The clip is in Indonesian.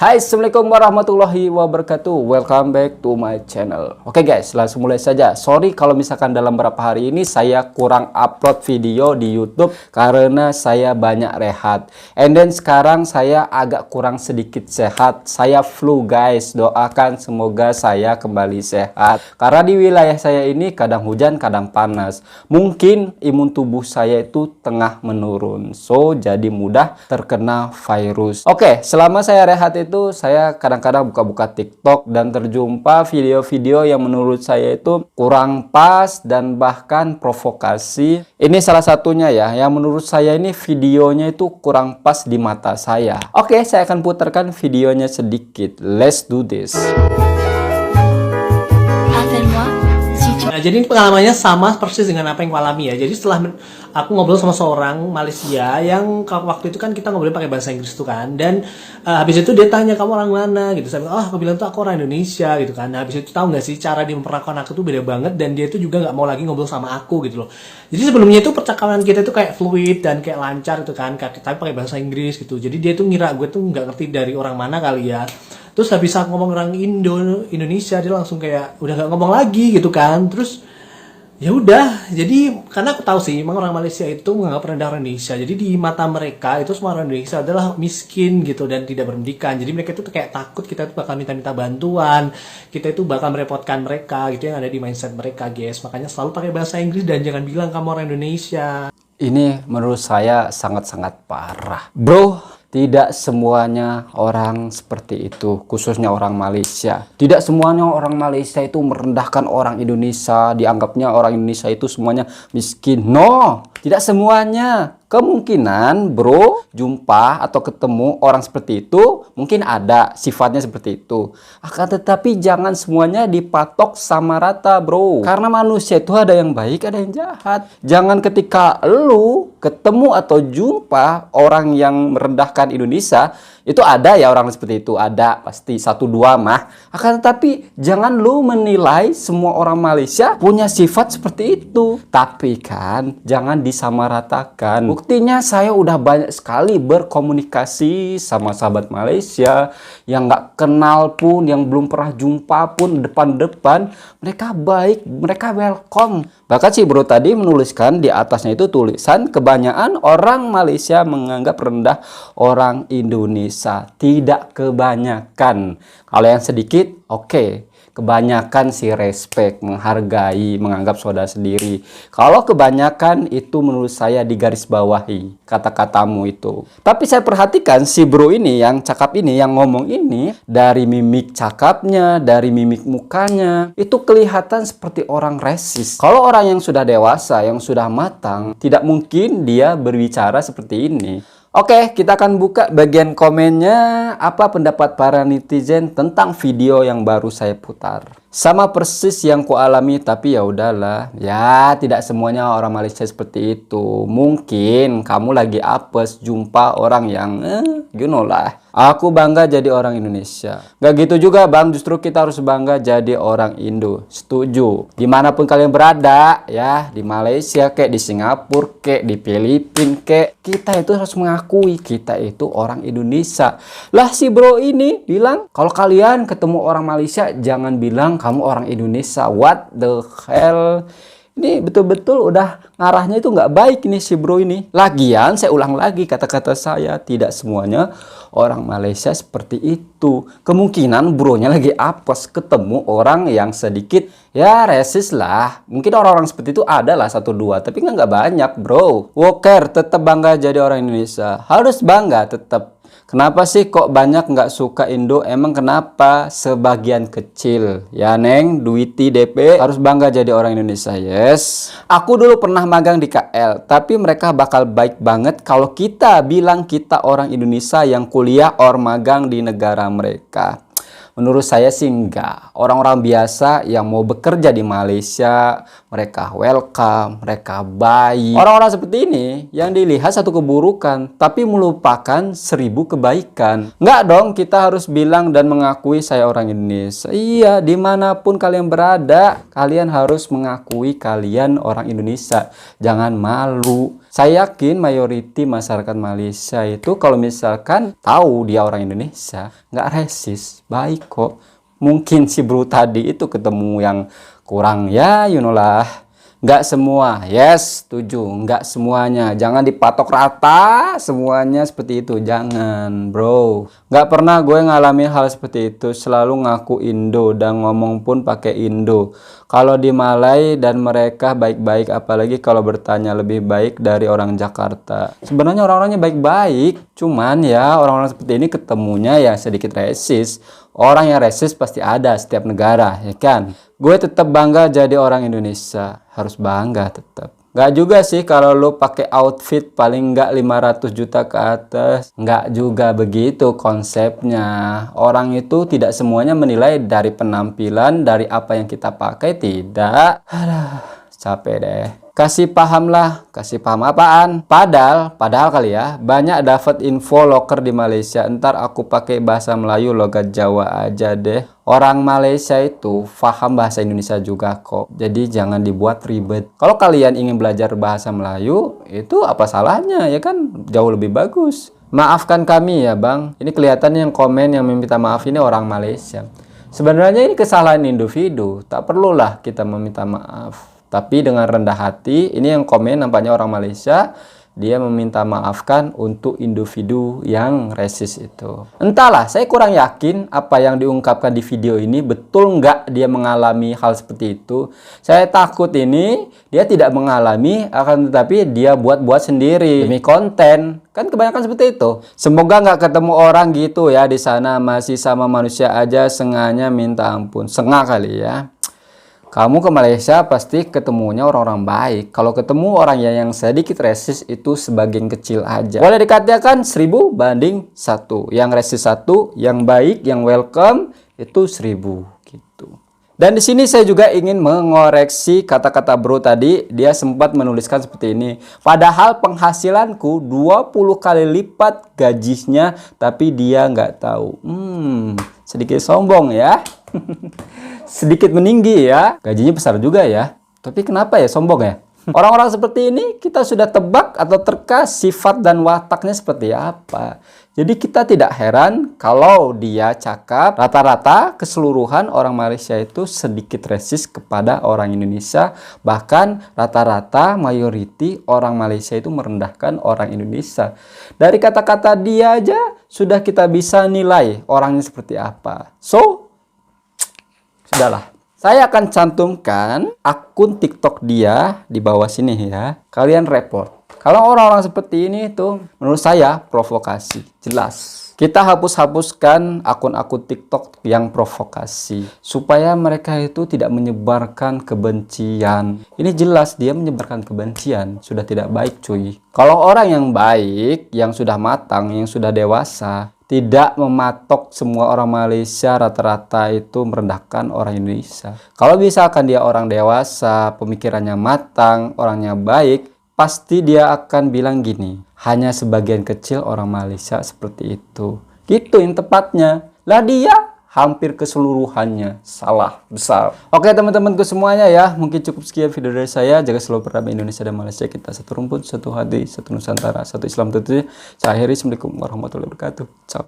Hai, assalamualaikum warahmatullahi wabarakatuh. Welcome back to my channel. Oke guys, langsung mulai saja. Sorry kalau misalkan dalam beberapa hari ini saya kurang upload video di YouTube karena saya banyak rehat. And then sekarang saya agak kurang sedikit sehat. Saya flu guys. Doakan semoga saya kembali sehat. Karena di wilayah saya ini kadang hujan, kadang panas. Mungkin imun tubuh saya itu tengah menurun. So, jadi mudah terkena virus. Oke, selama saya rehat itu saya kadang-kadang buka-buka TikTok dan terjumpa video-video yang menurut saya itu kurang pas dan bahkan provokasi. Ini salah satunya ya, yang menurut saya ini videonya itu kurang pas di mata saya. Oke, saya akan putarkan videonya sedikit. Let's do this. Nah, jadi pengalamannya sama persis dengan apa yang aku alami ya. Jadi setelah aku ngobrol sama seorang Malaysia yang waktu itu kan kita ngobrol pakai bahasa Inggris tuh kan, dan habis itu dia tanya kamu orang mana gitu. Saya bilang, aku bilang tuh aku orang Indonesia gitu kan. Nah, habis itu tahu nggak sih cara dia memperlakukan aku tuh beda banget, dan dia tuh juga nggak mau lagi ngobrol sama aku gitu loh. Jadi sebelumnya itu percakapan kita tuh kayak fluid dan kayak lancar gitu kan, tapi pakai bahasa Inggris gitu. Jadi dia tuh ngira gue tuh nggak ngerti dari orang mana kali ya. Terus habis aku ngomong orang Indonesia, dia langsung kayak udah gak ngomong lagi gitu kan. Terus ya udah, jadi karena aku tahu sih emang orang Malaysia itu menganggap rendah orang Indonesia. Jadi di mata mereka itu semua orang Indonesia adalah miskin gitu dan tidak berpendidikan. Jadi mereka itu kayak takut kita tuh bakal minta-minta bantuan, kita itu bakal merepotkan mereka gitu, yang ada di mindset mereka guys. Makanya selalu pakai bahasa Inggris dan jangan bilang kamu orang Indonesia. Ini menurut saya sangat-sangat parah, bro. Tidak semuanya orang seperti itu, khususnya orang Malaysia. Tidak semuanya orang Malaysia itu merendahkan orang Indonesia, dianggapnya orang Indonesia itu semuanya miskin. No, tidak semuanya. Kemungkinan bro jumpa atau ketemu orang seperti itu, mungkin ada sifatnya seperti itu. Akan tetapi jangan semuanya dipatok sama rata bro. Karena manusia itu ada yang baik, ada yang jahat. Jangan ketika lu ketemu atau jumpa orang yang merendahkan Indonesia, itu ada ya orang seperti itu, ada pasti satu dua mah. Akan tetapi jangan lu menilai semua orang Malaysia punya sifat seperti itu. Tapi kan jangan disamaratakan. Buktinya saya udah banyak sekali berkomunikasi sama sahabat Malaysia yang nggak kenal pun, yang belum pernah jumpa pun depan-depan. Mereka baik, mereka welcome. Bahkan si bro tadi menuliskan di atasnya itu tulisan kebanyakan orang Malaysia menganggap rendah orang Indonesia. Tidak kebanyakan. Kalau yang sedikit, oke. Kebanyakan si respect, menghargai, menganggap saudara sendiri. Kalau kebanyakan itu menurut saya digarisbawahi kata-katamu itu. Tapi saya perhatikan si bro ini yang cakap ini, yang ngomong ini, dari mimik cakapnya, dari mimik mukanya, itu kelihatan seperti orang resis. Kalau orang yang sudah dewasa, yang sudah matang, tidak mungkin dia berbicara seperti ini. Oke, kita akan buka bagian komennya. Apa pendapat para netizen tentang video yang baru saya putar? Sama persis yang ku alami, tapi ya udahlah. Ya, tidak semuanya orang Malaysia seperti itu. Mungkin kamu lagi apes jumpa orang yang you know lah. Aku bangga jadi orang Indonesia. Gak gitu juga bang, justru kita harus bangga jadi orang Indo. Setuju. Dimanapun kalian berada, ya, di Malaysia kek, di Singapura kek, di Filipina kek, kita itu harus mengakui kita itu orang Indonesia. Lah si bro ini bilang, kalau kalian ketemu orang Malaysia jangan bilang kamu orang Indonesia. What the hell? Ini betul-betul udah ngarahnya itu nggak baik nih si bro ini. Lagian saya ulang lagi kata-kata saya, tidak semuanya orang Malaysia seperti itu. Kemungkinan bronya lagi apes ketemu orang yang sedikit ya resis lah. Mungkin orang-orang seperti itu ada lah satu dua, tapi nggak banyak bro. Walker tetap bangga jadi orang Indonesia. Harus bangga tetap. Kenapa sih kok banyak nggak suka Indo? Emang kenapa? Sebagian kecil. Ya Neng, Duiti DP harus bangga jadi orang Indonesia, yes. Aku dulu pernah magang di KL, tapi mereka bakal baik banget kalau kita bilang kita orang Indonesia yang kuliah or magang di negara mereka. Menurut saya sih enggak. Orang-orang biasa yang mau bekerja di Malaysia, mereka welcome, mereka baik. Orang-orang seperti ini yang dilihat satu keburukan, tapi melupakan 1000 kebaikan. Enggak dong, kita harus bilang dan mengakui saya orang Indonesia. Iya, dimanapun kalian berada, kalian harus mengakui kalian orang Indonesia. Jangan malu. Saya yakin mayoriti masyarakat Malaysia itu kalau misalkan tahu dia orang Indonesia, nggak resis, baik kok. Mungkin si bro tadi itu ketemu yang kurang, ya you know lah. Nggak semua, yes, setuju. Nggak semuanya, jangan dipatok rata semuanya seperti itu, jangan bro. Nggak pernah gue ngalamin hal seperti itu, selalu ngaku Indo dan ngomong pun pakai Indo. Kalau di Malai dan mereka baik-baik, apalagi kalau bertanya lebih baik dari orang Jakarta. Sebenarnya orang-orangnya baik-baik, cuman ya orang-orang seperti ini ketemunya ya sedikit resis. Orang yang resis pasti ada setiap negara, ya kan? Gue tetap bangga jadi orang Indonesia, harus bangga tetap. Nggak juga sih kalau lo pakai outfit paling nggak 500 juta ke atas. Nggak juga begitu konsepnya. Orang itu tidak semuanya menilai dari penampilan, dari apa yang kita pakai, tidak. Aduh, capek deh. Kasih paham lah, kasih paham apaan? Padahal kali ya, banyak dapat info loker di Malaysia. Ntar aku pakai bahasa Melayu logat Jawa aja deh. Orang Malaysia itu paham bahasa Indonesia juga kok. Jadi jangan dibuat ribet. Kalau kalian ingin belajar bahasa Melayu, itu apa salahnya ya kan? Jauh lebih bagus. Maafkan kami ya bang. Ini kelihatannya yang komen yang meminta maaf ini orang Malaysia. Sebenarnya ini kesalahan individu. Tak perlulah kita meminta maaf. Tapi dengan rendah hati, ini yang komen nampaknya orang Malaysia, dia meminta maafkan untuk individu yang resis itu. Entahlah, saya kurang yakin apa yang diungkapkan di video ini betul nggak dia mengalami hal seperti itu. Saya takut ini dia tidak mengalami, akan tetapi dia buat-buat sendiri demi konten. Kan kebanyakan seperti itu. Semoga nggak ketemu orang gitu ya di sana, masih sama manusia aja sengaja minta ampun. Sengah kali ya. Kamu ke Malaysia pasti ketemunya orang-orang baik. Kalau ketemu orang yang sedikit resis itu sebagian kecil aja. Boleh dikatakan 1000 banding 1. Yang resis 1, yang baik, yang welcome itu 1000 gitu. Dan di sini saya juga ingin mengoreksi kata-kata bro tadi. Dia sempat menuliskan seperti ini. Padahal penghasilanku 20 kali lipat gajinya, tapi dia nggak tahu. Sedikit sombong ya. Sedikit meninggi ya, gajinya besar juga ya, tapi kenapa ya sombong ya? Orang-orang seperti ini kita sudah tebak atau terka sifat dan wataknya seperti apa. Jadi kita tidak heran kalau dia cakap rata-rata keseluruhan orang Malaysia itu sedikit resis kepada orang Indonesia. Bahkan rata-rata mayoriti orang Malaysia itu merendahkan orang Indonesia. Dari kata-kata dia aja sudah kita bisa nilai orangnya seperti apa. So, sudahlah, saya akan cantumkan akun TikTok dia di bawah sini ya. Kalian report. Kalau orang-orang seperti ini tuh menurut saya provokasi, jelas. Kita hapus-hapuskan akun-akun TikTok yang provokasi supaya mereka itu tidak menyebarkan kebencian. Ini jelas dia menyebarkan kebencian, sudah tidak baik cuy. Kalau orang yang baik, yang sudah matang, yang sudah dewasa, tidak mematok semua orang Malaysia rata-rata itu merendahkan orang Indonesia. Kalau misalkan dia orang dewasa, pemikirannya matang, orangnya baik, pasti dia akan bilang gini, hanya sebagian kecil orang Malaysia seperti itu. Gitu yang tepatnya. Lah dia hampir keseluruhannya salah besar. Oke teman-temanku semuanya ya, mungkin cukup sekian video dari saya. Jaga selalu berdamai Indonesia dan Malaysia, kita satu rumpun, satu hati, satu Nusantara, satu Islam tentunya. Saya akhiri, assalamualaikum warahmatullahi wabarakatuh. Ciao.